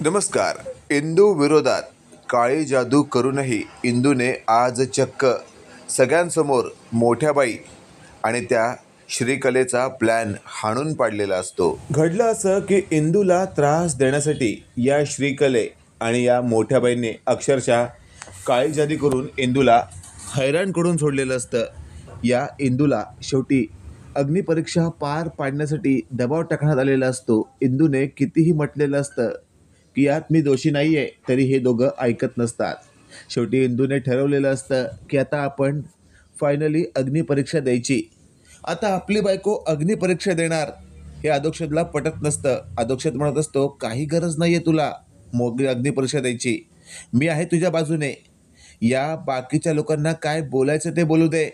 नमस्कार. इंदू विरोधात काळी जादू करूनही इंदूने आज चक्क सगळ्यांसमोर मोठ्या बाई आणि त्या श्रीकलेचा प्लॅन हाणून पाडलेला असतो. घडलं असं की इंदूला त्रास देण्यासाठी या श्रीकले आणि या मोठ्या बाईंनी अक्षरशः काळी जादू करून इंदूला हैराण करून सोडलेलं असतं. या इंदूला शेवटी अग्निपरीक्षा पार पाडण्यासाठी दबाव टाकण्यात आलेला असतो. इंदूने कितीही म्हटलेलं असतं की यात मी दोषी नाही आहे, तरी हे दोघं ऐकत नसतात. शेवटी इंदूने ठरवलेलं असतं की आता आपण फायनली अग्निपरीक्षा द्यायची. आता आपली बायको अग्निपरीक्षा देणार हे अधोक्षजला पटत नसतं. अधोक्षज म्हणत असतो, काही गरज नाही आहे तुला अग्निपरीक्षा द्यायची, मी आहे तुझ्या बाजूने. या बाकीच्या लोकांना काय बोलायचं ते बोलू दे,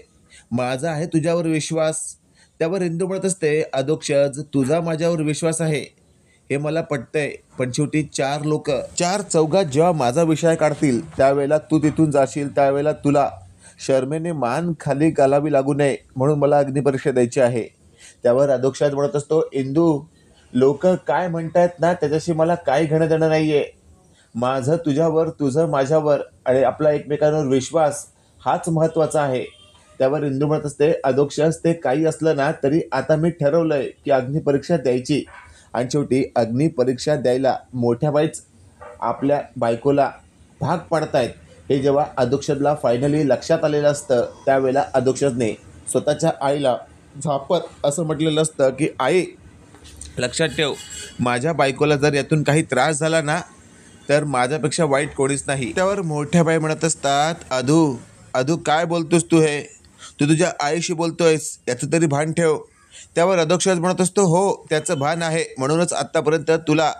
माझा आहे तुझ्यावर विश्वास. त्यावर इंदू म्हणत असते, अधोक्षज तुझा माझ्यावर विश्वास आहे हे मला पटतंय, पण शेवटी चार चौघात जेव्हा माझा विषय काढतील त्यावेळेला तू तिथून जाशील, त्यावेळेला तुला शर्मेने मान खाली घालावी लागू नये म्हणून मला अग्निपरीक्षा द्यायची आहे. त्यावर अधोक्षज म्हणत असतो, इंदू लोक काय म्हणतायत ना त्याच्याशी मला काही घेणं देणं नाहीये. माझं तुझ्यावर, तुझं माझ्यावर आणि आपला एकमेकांवर विश्वास हाच महत्त्वाचा आहे. त्यावर इंदू म्हणत असते, अधोक्षज ते काही असलं ना तरी आता मी ठरवलंय की अग्निपरीक्षा द्यायची. आणि शेवटी अग्निपरीक्षा द्यायला मोठ्या बाईच आपल्या बायकोला भाग पाडतायत हे जेव्हा अधोक्षजला फायनली लक्षात आलेलं असतं, त्यावेळेला अधोक्षजने स्वतःच्या आईला झापत असं म्हटलेलं असतं की आई, लक्षात ठेव, माझ्या बायकोला जर यातून काही त्रास झाला ना तर माझ्यापेक्षा वाईट कोणीच नाही. त्यावर मोठ्या बाई म्हणत असतात, अधू अधू काय बोलतोस तू, हे तू तुझ्या आईशी बोलतोयस, याचं तरी भान ठेव. त्यावर अधोक्षज म्हणत असतो, हो त्याचं भान आहे, म्हणूनच आत्तापर्यंत तुला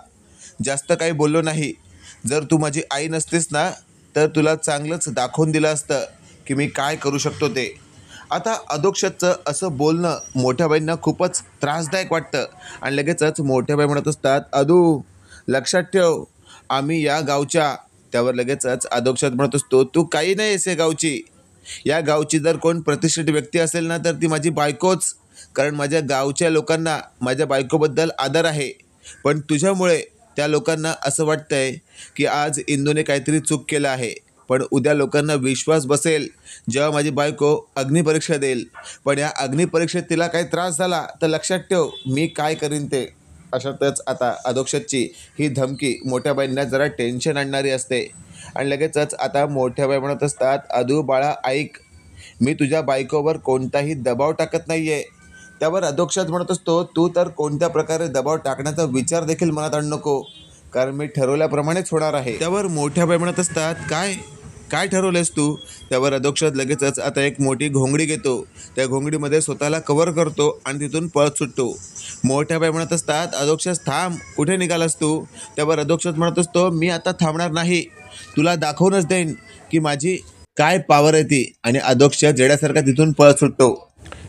जास्त काही बोललो नाही. जर तू माझी आई नसतेस ना तर तुला चांगलंच दाखवून दिलं असतं की मी काय करू शकतो ते. आता अधोक्षजचं असं बोलणं मोठ्या बाईंना खूपच त्रासदायक वाटतं आणि लगेचच मोठ्या बाई म्हणत असतात, अधू लक्षात ठेव आम्ही या गावच्या. त्यावर लगेचच अधोक्षज म्हणत असतो, तू काही नाही आहेस गावची. या गावची जर कोण प्रतिष्ठित व्यक्ती असेल ना तर ती माझी बायकोच, कारण माझ्या गावच्या लोकांना माझ्या बायकोबद्दल आदर आहे. पण तुझ्यामुळे त्या लोकांना असं वाटतंय की आज इंदूने काहीतरी चूक केलं आहे, पण उद्या लोकांना विश्वास बसेल जेव्हा माझी बायको अग्निपरीक्षा देईल. पण या अग्निपरीक्षेत तिला काही त्रास झाला तर लक्षात ठेव मी काय करीन ते. अशातच आता अधोक्षजची ही धमकी मोठ्या बाईंना जरा टेन्शन आणणारी असते. आणि लगेचच आता मोठ्या बाई म्हणत असतात, अधू बाळा ऐक, मी तुझ्या बायकोवर कोणताही दबाव टाकत नाही आहे. त्यावर अधोक्षज म्हणत असतो, तू तर कोणत्या प्रकारे दबाव टाकण्याचा विचार देखील मनात आणू नको, कारण मी ठरवल्याप्रमाणेच होणार आहे. त्यावर मोठ्या बाई म्हणत असतात, काय काय ठरवलेस तू. त्यावर अधोक्षज लगेचच आता एक मोठी घोंगडी घेतो, त्या घोंगडीमध्ये स्वतःला कव्हर करतो आणि तिथून पळत सुटतो. मोठ्या बाई म्हणत असतात, अधोक्षज थांब, कुठे निघालास तू. त्यावर अधोक्षज म्हणत असतो, मी आता थांबणार नाही, तुला दाखवूनच देईन की माझी काय पॉवर आहे ती. आणि अधोक्षज जेड्यासारखा तिथून पळत सुटतो.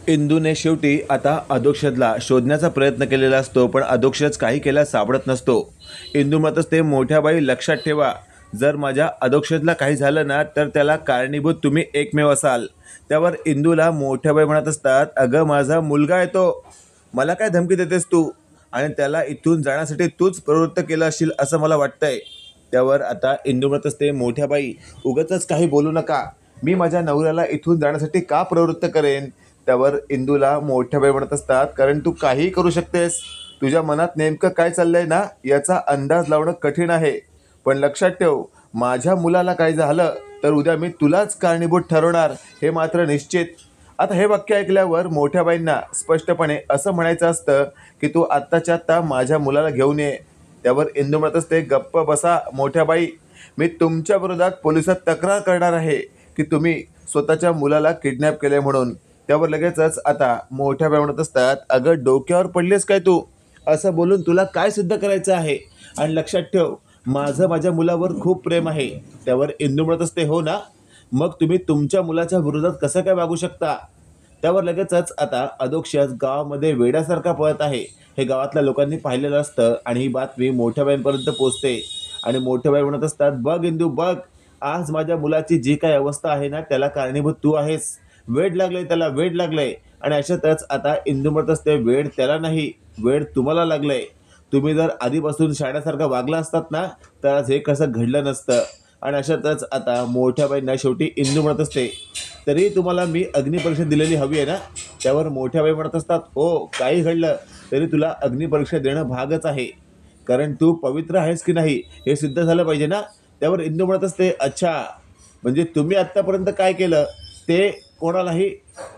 इंदूने शेवटी आता अधोक्षजला शोधण्याचा प्रयत्न केलेला असतो, पण अधोक्षज काही केल्यास सापडत नसतो. इंदू म्हणत असते, मोठ्या बाई लक्षात ठेवा, जर माझ्या अधोक्षजला काही झालं ना तर त्याला कारणीभूत तुम्ही एकमेव असाल. त्यावर इंदूला मोठ्या बाई म्हणत असतात, अगं माझा मुलगा आहे तो, मला काय धमकी देतेस तू, आणि त्याला इथून जाण्यासाठी तूच प्रवृत्त केलं असशील असं मला वाटतंय. त्यावर आता इंदू म्हणत असते, मोठ्या बाई उगाचच काही बोलू नका, मी माझ्या नवऱ्याला इथून जाण्यासाठी का प्रवृत्त करेन. त्यावर इंदूला मोठ्या बाई म्हणत असतात, कारण तू काहीही करू शकतेस, तुझ्या मनात नेमकं काय चाललंय ना याचा अंदाज लावणं कठीण आहे. पण लक्षात ठेव, माझ्या मुलाला काय झालं तर उद्या मी तुलाच कारणीभूत ठरवणार हे मात्र निश्चित. आता हे वाक्य ऐकल्यावर मोठ्या बाईंना स्पष्टपणे असं म्हणायचं असतं की तू आत्ताच्या आत्ता माझ्या मुलाला घेऊन ये. त्यावर इंदू म्हणत असते, गप्प बसा मोठ्या बाई, मी तुमच्या विरोधात पोलिसात तक्रार करणार आहे की तुम्ही स्वतःच्या मुलाला किडनॅप केले म्हणून. त्यावर लगेचच आता मोठ्या बाई म्हणत असतात, अगं डोक्यावर पडलेस काय तू, असं बोलून तुला काय सिद्ध करायचं आहे. आणि लक्षात ठेव, माझं माझ्या मुलावर खूप प्रेम आहे. त्यावर इंदू म्हणत असते, हो ना, मग तुम्ही तुमच्या मुलाच्या विरोधात कसं काय वागू शकता. त्यावर लगेचच आता अधोक्षज गावामध्ये वेड्यासारखा पळत आहे. हे गावातल्या लोकांनी पाहिलेलं असतं आणि ही बातमी मोठ्या बाईंपर्यंत पोहोचते. आणि मोठ्या बाई म्हणत असतात, बघ इंदू बघ, आज माझ्या मुलाची जी काही अवस्था आहे ना त्याला कारणीभूत तू आहेस, वेड लागलंय त्याला, वेड लागलंय. आणि अशातच आता इंदू म्हणत असते, वेड त्याला नाही, वेड तुम्हाला लागलंय, तुम्ही जर आधीपासून शाळेसारखं वागला असतात ना तर आज हे कसं घडलं नसतं. आणि अशातच आता मोठ्या बाईंना शेवटी इंदू म्हणत असते, तरी तुम्हाला मी अग्निपरीक्षा दिलेली हवी आहे ना. त्यावर मोठ्या बाई म्हणत असतात, हो काही घडलं तरी तुला अग्निपरीक्षा देणं भागच आहे, कारण तू पवित्र आहेस की नाही हे सिद्ध झालं पाहिजे ना. त्यावर इंदू म्हणत असते, अच्छा म्हणजे तुम्ही आत्तापर्यंत काय केलं ते कोणालाही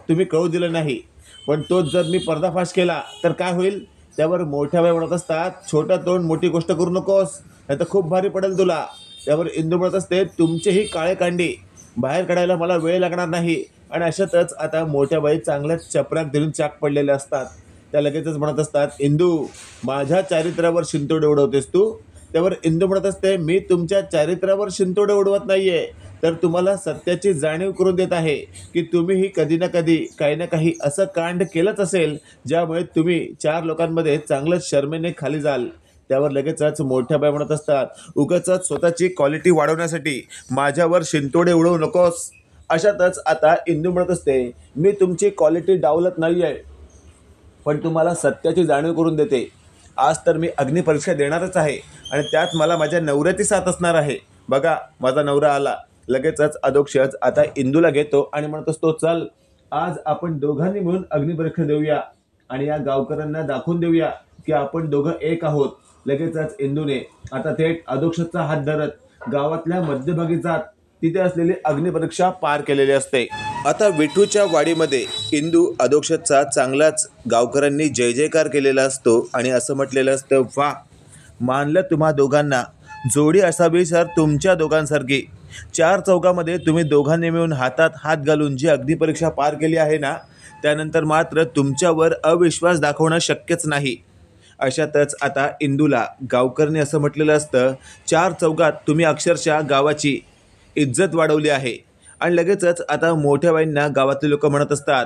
तुम्ही कळू दिलं नाही, पण तोच जर मी पर्दाफाश केला तर काय होईल. त्यावर मोठ्या बाई म्हणत असतात, छोटा तोंड मोठी गोष्ट करू नकोस, नाही तर खूप भारी पडेल तुला. त्यावर इंदू म्हणत असते, तुमचेही काळे कांडे बाहेर काढायला मला वेळ लागणार नाही. आणि अशातच आता मोठ्या बाई चांगल्याच चपराक धरून चाक पडलेल्या असतात. त्या लगेचच म्हणत असतात, इंदू माझ्या चारित्र्यावर शिंतोडे उडवतेस तू. त्यावर इंदू म्हणत असते, मी तुमच्या चारित्र्यावर शिंतोडे उडवत नाहीये, तर तुम्हाला सत्याची जाणीव करून देत आहे की तुम्हीही कधी ना कधी काही ना काही असं कांड केलंच असेल ज्यामुळे तुम्ही 4 लोकांमध्ये चांगलंच शर्मेने खाली जाल. त्यावर लगेचच मोठ्या बाई म्हणत असतात, उगाचच स्वतःची क्वालिटी वाढवण्यासाठी माझ्यावर शिंतोडे उडवू नकोस. अशातच आता इंदू म्हणत असते, मी तुमची क्वालिटी डावलत नाही आहे, पण तुम्हाला सत्याची जाणीव करून देते. आज तर मी अग्निपरीक्षा देणारच आहे आणि त्यात मला माझ्या नवऱ्याची साथ असणार आहे. बघा माझा नवरा आला. लगेचच अधोक्षज आता इंदूला घेतो आणि म्हणत असतो, चल आज आपण दोघांनी मिळून अग्निपरीक्षा देऊया आणि या गावकऱ्यांना दाखवून देऊया की आपण दोघं एक आहोत. लगेचच इंदूने आता थेट अधोक्षजचा हात धरत गावातल्या मध्यभागी जात तिथे असलेली अग्निपरीक्षा पार केलेली असते. आता विठूच्या वाडीमध्ये इंदू अधोक्षजचा चांगलाच गावकऱ्यांनी जय जयकार केलेला असतो आणि असं म्हटलेलं असतं, वा मानलं तुम्हा दोघांना, जोडी असावी सर तुमच्या दोघांसारखी. 4 चौकामध्ये तुम्ही दोघांनी मिळून हातात हात घालून जी अग्निपरीक्षा पार केली आहे ना, त्यानंतर मात्र तुमच्यावर अविश्वास दाखवणं शक्यच नाही. अशातच आता इंदूला गावकऱ्यांनी असं म्हटलेलं असतं, 4 चौकात तुम्ही अक्षरशः गावाची इज्जत वाढवली आहे. आणि लगेचच आता मोठ्या बाईंना गावातले लोक म्हणत असतात,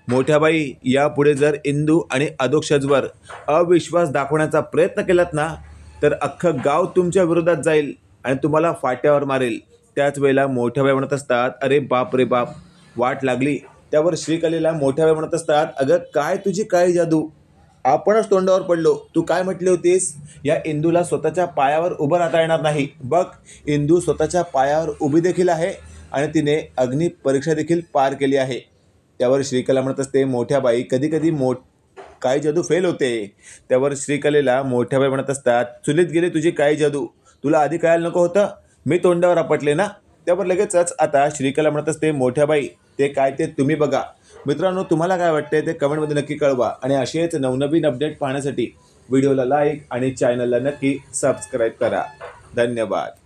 मोठ्या बाई यापुढे जर इंदू आणि अधोक्षजवर अविश्वास दाखवण्याचा प्रयत्न केलात ना तर अख्खं गाव तुमच्या विरोधात जाईल आणि तुम्हाला फाट्यावर मारेल. त्याच वेळेला मोठ्या बाई म्हणत असतात, अरे बाप रे बाप वाट लागली. त्यावर श्रीकलेला मोठ्या बाई म्हणत असतात, अगं काय तुझी काय जादू, आपणच तोंडावर पडलो. तू काय म्हटली होतीस, या इंदूला स्वतःच्या पायावर उभं राहता येणार नाही. बघ इंदू स्वतःच्या पायावर उभी देखील आहे आणि तिने अग्निपरीक्षा देखील पार केली आहे. त्यावर श्रीकला म्हणत असते, मोठ्या बाई कधी कधी काय जादू फेल होते. त्यावर श्रीकलेला मोठ्या बाई म्हणत असतात, चुलीत गेली तुझी काय जादू, तुला आधी कळायला नको होतं, मी तोंडावर आपटले ना. त्यावर लगेचच आता श्रीकला म्हणत असते, मोठ्या बाई ते काय ते तुम्ही बघा. मित्रांनो तुम्हाला काय वाटते ते कमेंटमध्ये नक्की कळवा आणि असेच नवनवीन अपडेट पाहण्यासाठी व्हिडिओला लाईक आणि चॅनलला नक्की सबस्क्राईब करा. धन्यवाद.